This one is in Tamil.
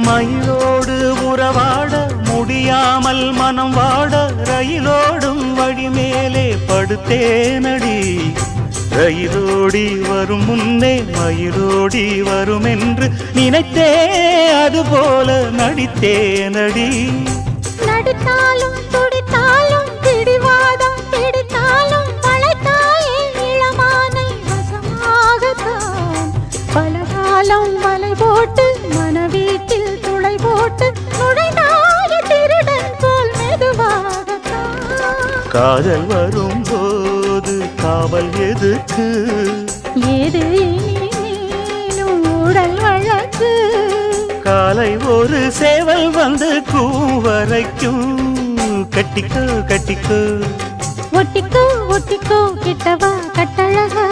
மயிலோடு உறவாட முடியாமல் மனம் வாட ரயிலோடும் வழி மேலே படுத்தேனடி ரயிலோடி வரும் முன்னே மயிலோடி வரும் என்று நினைத்தே அதுபோல நடித்தேனடி நடித்தாலும் துடித்தாலும் பிடிவாதம் பிடித்தாலும் வளைத்தாயே இளமானை வசமாகத்தான் பலகாலம் வலை போட்டு மனவீட்டில் துளை போட்டு நுழைந்தாய திருடன் போல் மெதுவாகத்தான் காதல் வரும்போது காவல் எதுக்கு ஏது நீனும் உடல் வழக்கு காலை ஒரு சேவல் வந்து கூவரைக்கும் கட்டிக்கோ கட்டிக்கோ ஒட்டிக்கோ ஒட்டிக்கோ கிட்டவா கட்டழகா